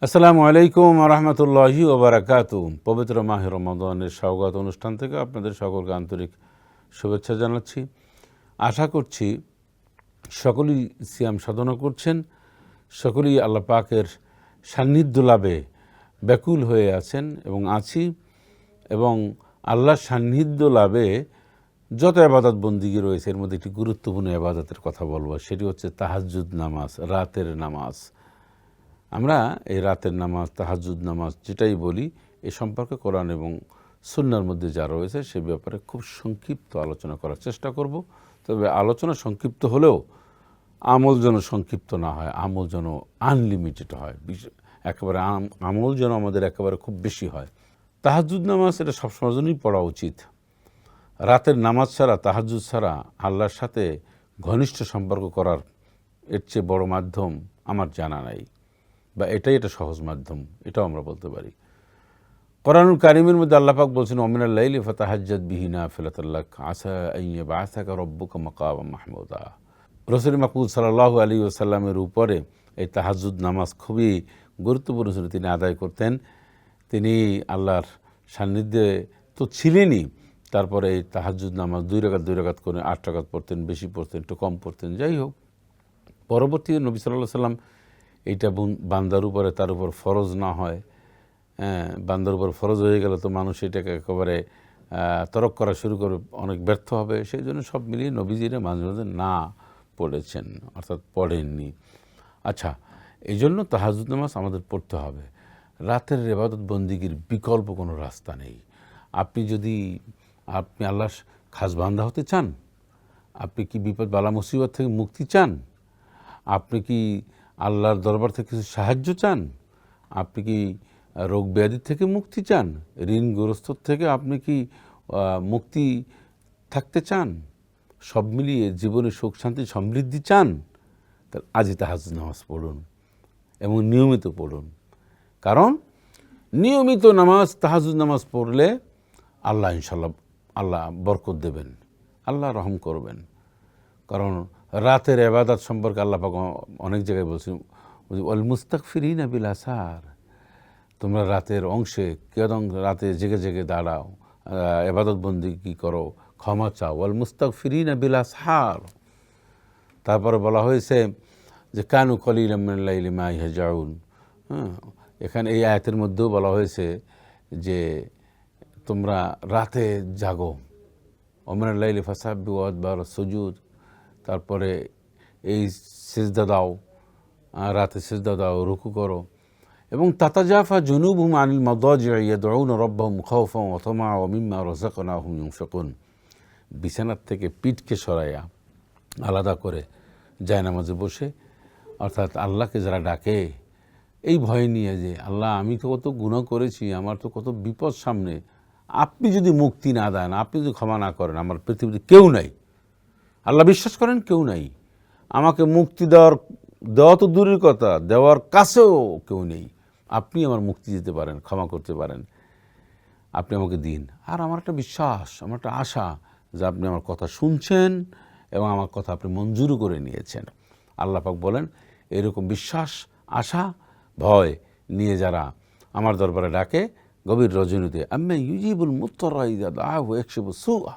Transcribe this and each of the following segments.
আসসালামু আলাইকুম রহমতুল্লাহি ওবরাকাতু। পবিত্র মাহে রমাদানের স্বাগত অনুষ্ঠান থেকে আপনাদের সকলকে আন্তরিক শুভেচ্ছা জানাচ্ছি। আশা করছি সকলেই সিয়াম সাধনা করছেন, সকলেই আল্লাহ পাকের সান্নিধ্য লাভে ব্যাকুল হয়ে আছেন এবং আছি। এবং আল্লাহর সান্নিধ্য লাভে যত ইবাদত বন্দিগি রয়েছে এর মধ্যে একটি গুরুত্বপূর্ণ ইবাদতের কথা বলবো, সেটি হচ্ছে তাহাজ্জুদ নামাজ, রাতের নামাজ। আমরা এই রাতের নামাজ, তাহাজ্জুদ নামাজ যেটাই বলি, এ সম্পর্কে কোরআন এবং সুন্নাহর মধ্যে যা রয়েছে সে ব্যাপারে খুব সংক্ষিপ্ত আলোচনা করার চেষ্টা করব। তবে আলোচনা সংক্ষিপ্ত হলেও আমল যেন সংক্ষিপ্ত না হয়, আমল যেন আনলিমিটেড হয়, একেবারে আমল যেন আমাদের একেবারে খুব বেশি হয়। তাহাজ্জুদ নামাজ এটা সবসময় জন্যই পড়া উচিত। রাতের নামাজ ছাড়া, তাহাজ্জুদ ছাড়া আল্লাহর সাথে ঘনিষ্ঠ সম্পর্ক করার এর চেয়ে বড় মাধ্যম আমার জানা নাই, বা এটা সহজ মাধ্যম, এটাও আমরা বলতে পারি। কোরআনুল কারীমের মধ্যে আল্লাহ পাক বলছেন, ওমিনাল লাইলি ফাতাহাজ্জাদ বিহি নাফিলাতাল লাক আসা আন ইয়াবআসাকা রাব্বুকা মাকামান মাহমুদা। রাসূল মাকবুল সাল্লাল্লাহু আলাইহি ওয়াসাল্লামের উপরে এই তাহাজ্জুদ নামাজ খুবই গুরুত্বপূর্ণ ছিল। তিনি আদায় করতেন। তিনি আল্লাহর সান্নিধ্যে তো ছিলেনই, তারপরে এই তাহাজ্জুদ নামাজ 2 রাকাত করে 8 রাকাত পড়তেন, বেশি পড়তেন, একটু কম পড়তেন। যাই হোক, পরবর্তী নবী সাল্লাল্লাহু আলাইহি ওয়াসাল্লাম এইটা বান্দার উপরে, তার উপর ফরজ না হয়, বান্দার উপর ফরজ হয়ে গেলে তো মানুষ এটাকে একেবারে তরক করা শুরু করে, অনেক ব্যর্থ হবে। সেই জন্য সব মিলিয়ে নবীজিরা মাঝে মাঝে না পড়েছেন, অর্থাৎ পড়েননি। আচ্ছা, এই জন্য তাহাজ্জুদ নামাজ আমাদের পড়তে হবে। রাতের ইবাদত বন্দিগির বিকল্প কোনো রাস্তা নেই। আপনি আল্লাহর খাস বান্দা হতে চান, আপনি কি বিপদ বালা মুসিবত থেকে মুক্তি চান, আপনি কি আল্লাহর দরবার থেকে কিছু সাহায্য চান, আপনি কি রোগ ব্যাধি থেকে মুক্তি চান, ঋণগ্রস্ত থেকে আপনি কি মুক্তি থাকতে চান, সব মিলিয়ে জীবনে সুখ শান্তি সমৃদ্ধি চান, তাহলে আজই তাহাজ্জুদ নামাজ পড়ুন এবং নিয়মিত পড়ুন। কারণ নিয়মিত নামাজ, তাহাজ্জুদ নামাজ পড়লে আল্লাহ ইনশাল্লাহ আল্লাহ বরকত দেবেন, আল্লাহ রহম করবেন। কারণ রাতের ইবাদত সম্পর্কে আল্লাহ পাক অনেক জায়গায় বলছেন, ওয়াল মুস্তাগফিরিনা বিল আসার, তোমরা রাতের অংশে রাতে জেগে জেগে দাঁড়াও, ইবাদত বন্দেগী করো, ক্ষমা চাও। ওয়াল মুস্তাগফিরিনা বিল আসহার। তারপরে বলা হয়েছে যে কানু কলিলাম মিনাল লাইলি মা ইয়াহজাউন। এখানে এই আয়াতের মধ্যেও বলা হয়েছে যে তোমরা রাতে জাগো, ওমিনাল লাইলি ফাসাব্বিহু ওয়া আদবার সুজুদ। তারপরে এই সিজদা দাও, রাতে সিজদা দাও, রুকু করো। এবং তাতাজাফা জুনুবুহুম আনিল মাদাজি'i ইয়াদউনা রাব্বাহুম খাওফান ওয়া তামাআন ওয়া মিম্মা রাযাকনাহুম ইউনফিকুন। বিছানার থেকে পিঠকে সরাইয়া আলাদা করে জায়নামাজে বসে, অর্থাৎ আল্লাহকে যারা ডাকে এই ভয় নিয়ে যে আল্লাহ আমি তো কত গুনাহ করেছি, আমার তো কত বিপদ সামনে, আপনি যদি মুক্তি না দেন, আপনি যদি ক্ষমা না করেন, আমার পৃথিবীতে কেউ নাই, আল্লাহ বিশ্বাস করেন কেউ নাই, আমাকে মুক্তি দেওয়া তো দূরের কথা, দেওয়ার কাছেও কেউ নেই, আপনি আমার মুক্তি দিতে পারেন, ক্ষমা করতে পারেন, আপনি আমাকে দিন। আর আমার একটা বিশ্বাস, আমার একটা আশা যে আপনি আমার কথা শুনছেন এবং আমার কথা আপনি মঞ্জুর করে নিয়েছেন। আল্লাহ পাক বলেন, এরকম বিশ্বাস, আশা, ভয় নিয়ে যারা আমার দরবারে ডাকে গভীর রজনীতে, আম্মা ইউজিবুল মুত্তারা ইযা দাআহু ইয়াকশিফু সুআ।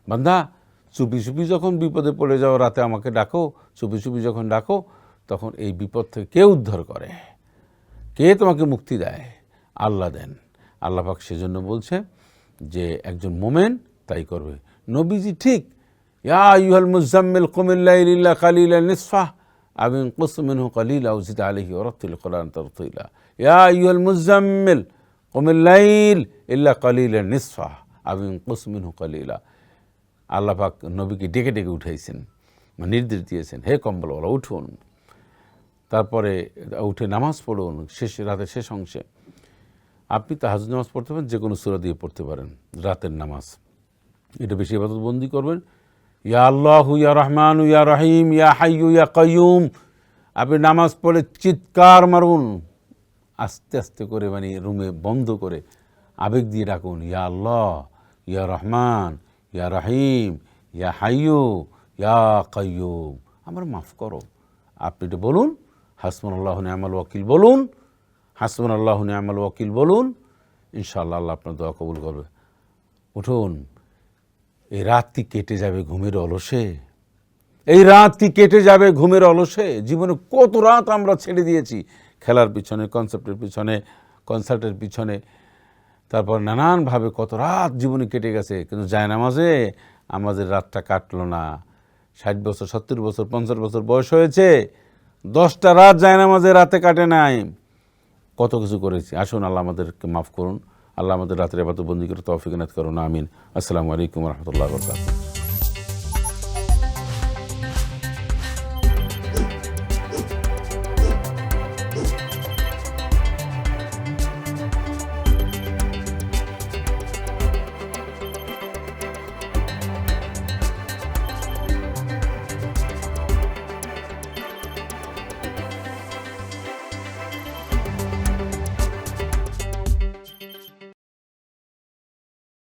বান্দা, চুপি চুপি যখন বিপদে পড়ে যাও, রাতে আমাকে ডাকো, চুপি চুপি যখন ডাকো, তখন এই বিপদ থেকে কে উদ্ধার করে, কে তোমাকে মুক্তি দেয়? আল্লাহ দেন। আল্লাহ পাক সেজন্য বলছে যে একজন মোমেন তাই করবে। নবীজি ঠিক, ইয়া আইয়ুহাল মুযাম্মিল কুমিল লাইলা ইল্লা কালিলান নিসফাহু আও ইনকুস মিনহু কালিলান আও জিদ আলাইহি ওয়া রাত্তিল কুরআন তারতিলা। ইয়া আইয়ুহাল মুযাম্মিল কুমিল লাইল ইল্লা কালিলান নিসফাহু আও ইনকুস মিনহু কালিলা। আল্লাহ পাক নবীকে ডেকে ডেকে উঠাইছেন, নির্দেশ দিয়েছেন, হে কম্বলওয়ালা উঠুন, তারপরে উঠে নামাজ পড়ুন। রাতের শেষ অংশে আপনি তাহাজ্জুদ নামাজ পড়তে পারেন, যে কোনো সূরা দিয়ে পড়তে পারেন। রাতের নামাজ এটা বেশি ইবাদত বন্দি করবেন। ইয়া আল্লাহু ইয়া রহমান ইয়া রহিম ইয়া হাইয়ু ইয়া কাইয়ুম। আপনি নামাজ পড়ে চিৎকার মারুন, আস্তে আস্তে করে, মানে রুমে বন্ধ করে আবেগ দিয়ে ডাকুন, ইয়া আল্লাহ ইয়া রহমান ইয়া রহিম ইয়া হাইয়ু ইয়া কাইয়ুম, আমার মাফ করো। আপনি এটা বলুন, হাসবুনাল্লাহু নি'মাল ওয়াকিল বলুন, হাসবুনাল্লাহু নি'মাল ওয়াকিল বলুন, ইনশাআল্লাহ আল্লাহ আপনার দোয়া কবুল করবে। উঠুন, এই রাত কি কেটে যাবে ঘুমের অলসে, এই রাত কি কেটে যাবে ঘুমের অলসে। জীবনে কত রাত আমরা ছেড়ে দিয়েছি খেলার পিছনে, কনসেপ্টের পিছনে, কনসার্টের পিছনে, তারপর নানানভাবে কত রাত জীবনে কেটে গেছে, কিন্তু জায়নামাজে আমাদের রাতটা কাটলো না। 60 বছর, 70 বছর, 50 বছর বয়স হয়েছে, 10টা রাত জায়নামাজে রাতে কাটে নাই। কত কিছু করেছি। আসুন আল্লাহ আমাদেরকে মাফ করুন, আল্লাহ আমাদের রাতের ইবাদত বন্দি করে তৌফিক এনায়েত করুন, আমিন। আসসালামু আলাইকুম ওয়া রাহমাতুল্লাহি ওয়া বারাকাতুহু।